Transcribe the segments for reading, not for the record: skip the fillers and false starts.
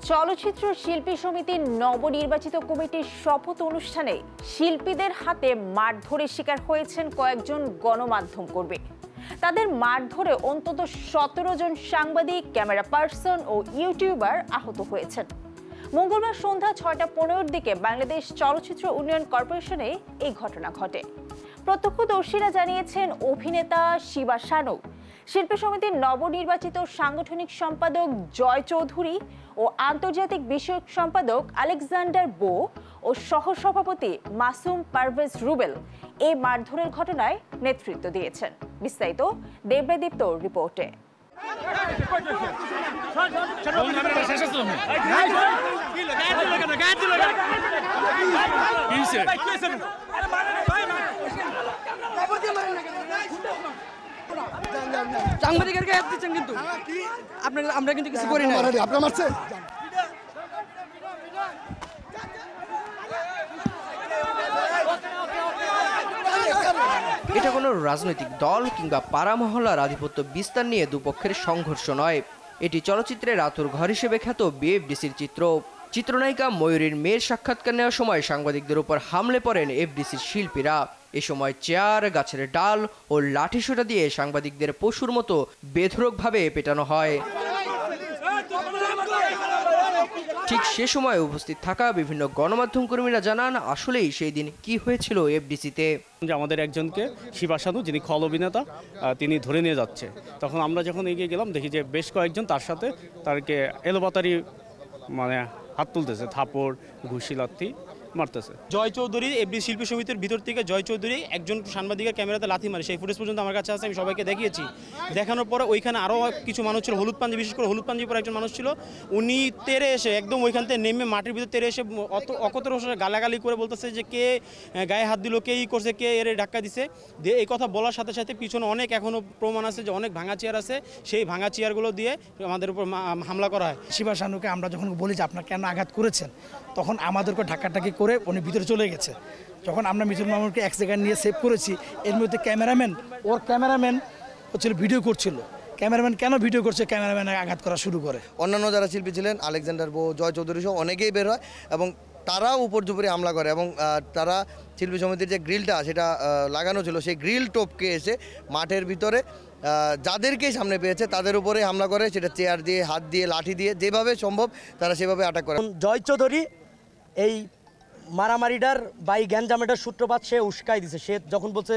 চলচ্চিত্র শিল্পী সমিতির নবনির্বাচিত কমিটির শপথ অনুষ্ঠানে শিল্পীদের হাতে মারধরের শিকার হয়েছেন কয়েকজন গণমাধ্যম কর্মী। তাদের মারধরে অন্তত 17 জন সাংবাদিক, ক্যামেরা পার্সন ও ইউটিউবার আহত হয়েছেন। মঙ্গলবার সন্ধ্যা 6:15-র দিকে বাংলাদেশ চলচ্চিত্র উন্নয়ন কর্পোরেশনে এই ঘটনা ঘটে। প্রত্যক্ষদর্শীরা জানিয়েছেন, অভিনেতা শিবা শানু, শিল্পী সমিতির নবনির্বাচিত সাংগঠনিক সম্পাদক জয় চৌধুরী ও আন্তর্জাতিক বিষয়ক সম্পাদক আলেকজান্ডার বো ও সহসভাপতি মাসুম পারভেজ রুবেল এই মারধরের ঘটনায় নেতৃত্ব দিয়েছেন। বিস্তারিত দেবদীপ্ত রিপোর্টে। সাংবাদিকের গায়ে হাত দিচ্ছেন, কিন্তু আমরা কিন্তু কিছু করি না। আপনার মারছে। এটা কোনো রাজনৈতিক দল কিংবা পাড়া মহল্লার আধিপত্য বিস্তার নিয়ে দুপক্ষের সংঘর্ষ নয়। এটি চলচ্চিত্রের আতুর ঘর হিসেবে খ্যাত বিএফডিসির চিত্র। চিত্রনায়িকা ময়ূরীর মেয়ের সাক্ষাৎকার নেওয়ার সময় সাংবাদিকদের উপর হামলে পড়েন এফডিসির শিল্পীরা। এ সময় চেয়ার, গাছের ডাল ও লাঠিসোঁটা দিয়ে সাংবাদিকদের পশুর মতো বেধড়কভাবে পেটানো হয়। ঠিক সে সময় উপস্থিত থাকা বিভিন্ন গণমাধ্যম কর্মীরা জানান, আসলেই সেই দিন কি হয়েছিল এফডিসিতে। আমাদের একজনকে শিবা শানু, যিনি খল অভিনেতা, তিনি ধরে নিয়ে যাচ্ছে। তখন আমরা যখন এগিয়ে গেলাম, দেখি যে বেশ কয়েকজন তার সাথে তাকে এলোপাতারি হাত তুলতেছে, থাপড়, ঘুষি, লাথি মারতেছে। জয় চৌধুরী এফডিসি শিল্পী সমিতির ভিতর থেকে জয় চৌধুরী একজন সাংবাদিকের ক্যামেরাতে লাথি মারে, সেই ফুটেজ পর্যন্ত আমার কাছে আছে, আমি সবাইকে দেখিয়েছি। দেখানোর পরে ওইখানে আরও কিছু মানুষ ছিল, হলুদ পাঞ্জি, বিশেষ করে হলুদ পাঞ্জি পরে একজন মানুষ ছিল, উনি তেরে এসে একদম ওইখান থেকে নেমে মাটির ভিতর তেরে এসে অকতর গালাগালি করে বলতেছে যে কে গায়ে হাত দিল, কে করছে, কে এর ধাক্কা দিছে। দিয়ে এই কথা বলার সাথে সাথে পিছনে অনেক এখনও প্রমাণ আছে যে অনেক ভাঙা চেয়ার আছে, সেই ভাঙা চেয়ারগুলো দিয়ে আমাদের উপর হামলা করা হয়। শিবা শানুকে আমরা যখন বলি যে আপনার কেন আঘাত করেছেন, তখন আমাদেরকে ধাক্কাটাকি করে উনি ভিতরে চলে গেছে। যখন আমরা মিতুল মামুনকে এক জায়গায় নিয়ে সেভ করেছি, এর মধ্যে ক্যামেরাম্যান হচ্ছিল ভিডিও করছিল। ক্যামেরাম্যান কেন ভিডিও করছে, ক্যামেরাম্যানে আঘাত করা শুরু করে। অন্যান্য যারা শিল্পী ছিলেন, আলেকজান্ডার বো, জয় চৌধুরী সহ অনেকেই বের হয় এবং তারাও উপর দুপুরে হামলা করে এবং তারা শিল্পী সমিতির যে গ্রিলটা সেটা লাগানো ছিল, সেই গ্রিল টপকে এসে মাঠের ভিতরে যাদেরকে সামনে পেয়েছে তাদের উপরে হামলা করে, সেটা চেয়ার দিয়ে, হাত দিয়ে, লাঠি দিয়ে, যেভাবে সম্ভব তারা সেভাবে অ্যাটাক করে। জয় চৌধুরী এই মারামারিটার বাই গ্যাঞ্জামেটার সূত্রপাত সে উস্কাই দিছে। সে যখন বলছে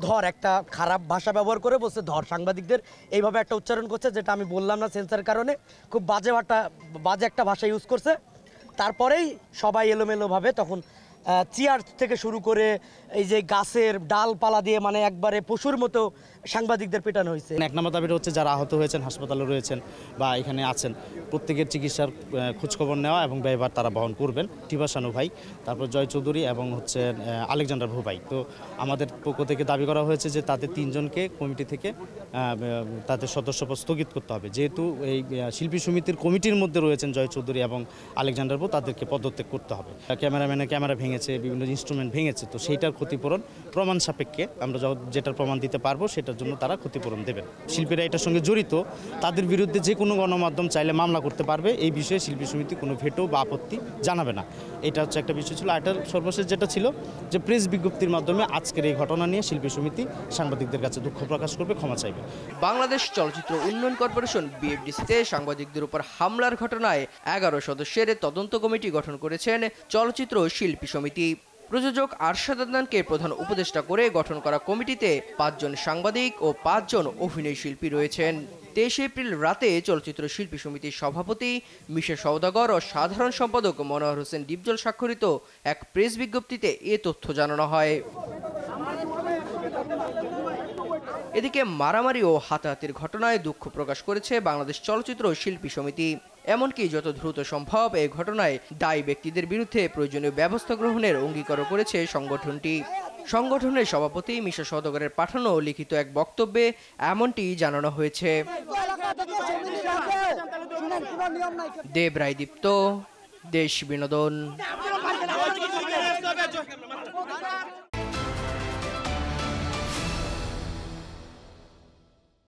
ধর, একটা খারাপ ভাষা ব্যবহার করে বলছে ধর, সাংবাদিকদের এইভাবে একটা উচ্চারণ করছে, যেটা আমি বললাম না সেন্সার কারণে, খুব বাজে একটা ভাষা ইউজ করছে। তারপরেই সবাই এলোমেলোভাবে তখন চেয়ার থেকে শুরু করে এই যে গাছের ডালপালা দিয়ে একবারে পশুর মতো সাংবাদিকদের পেটানো হয়েছে। এক নম্বর দাবিটা হচ্ছে যারা আহত হয়েছেন, হাসপাতালে রয়েছেন বা এখানে আছেন, প্রত্যেকের চিকিৎসার খোঁজখবর নেওয়া এবং ব্যয়ভার তারা বহন করবেন। শিবা শানু ভাই, তারপর জয় চৌধুরী এবং হচ্ছে আলেকজান্ডার ভো ভাই। তো আমাদের পক্ষ থেকে দাবি করা হয়েছে যে তাদের 3 জনকে কমিটি থেকে তাদের সদস্যপদ স্থগিত করতে হবে। যেহেতু এই শিল্পী সমিতির কমিটির মধ্যে রয়েছেন জয় চৌধুরী এবং আলেকজান্ডার ভো, তাদেরকে পদত্যাগ করতে হবে। ক্যামেরাম্যানের ক্যামেরা ভেঙেছে, বিভিন্ন ইনস্ট্রুমেন্ট ভেঙেছে, তো সেইটার ক্ষতিপূরণ প্রমাণ সাপেক্ষে আমরা যেটার প্রমাণ দিতে পারবো সেটার জন্য তারা ক্ষতিপূরণ দেবেন। শিল্পীরা এটার সঙ্গে জড়িত, তাদের বিরুদ্ধে যে কোনো গণমাধ্যম চাইলে মামলা করতে পারবে। এই বিষয়ে শিল্পী সমিতি কোনো ভেটো বা আপত্তি জানাবে না। এটা হচ্ছে একটা বিষয় ছিল। এটার সর্বশেষ যেটা ছিল যে প্রেস বিজ্ঞপ্তির মাধ্যমে আজকের এই ঘটনা নিয়ে শিল্পী সমিতি সাংবাদিকদের কাছে দুঃখ প্রকাশ করবে, ক্ষমা চাইবে। বাংলাদেশ চলচ্চিত্র উন্নয়ন কর্পোরেশন বিএফডিসিতে সাংবাদিকদের উপর হামলার ঘটনায় 11 সদস্যের তদন্ত কমিটি গঠন করেছেন চলচ্চিত্র শিল্পী সমিতি। প্রযোজক আরশাদ আদনানকে প্রধান উপদেষ্টা করে গঠন করা কমিটিতে 5 জন সাংবাদিক ও 5 জন অভিনয় শিল্পী রয়েছেন। 23 এপ্রিল রাতে চলচ্চিত্র শিল্পী সমিতির সভাপতি মিশা সওদাগর ও সাধারণ সম্পাদক মনোহর হোসেন ডিপজল স্বাক্ষরিত এক প্রেস বিজ্ঞপ্তিতে এ তথ্য জানানো হয়। এদিকে মারামারি ও হাতাহাতির ঘটনায় দুঃখ প্রকাশ করেছে বাংলাদেশ চলচ্চিত্র শিল্পী সমিতি। এমনকি যত দ্রুত সম্ভব এই ঘটনায় দায়ী ব্যক্তিদের বিরুদ্ধে প্রয়োজনীয় ব্যবস্থা গ্রহণের অঙ্গীকারও করেছে সংগঠনটি। সংগঠনের সভাপতি মিশা সওদাগরের পাঠানো লিখিত এক বক্তব্যে এমনটি জানানো হয়েছে। দেবরায় দীপ্ত, দেশ বিনোদন।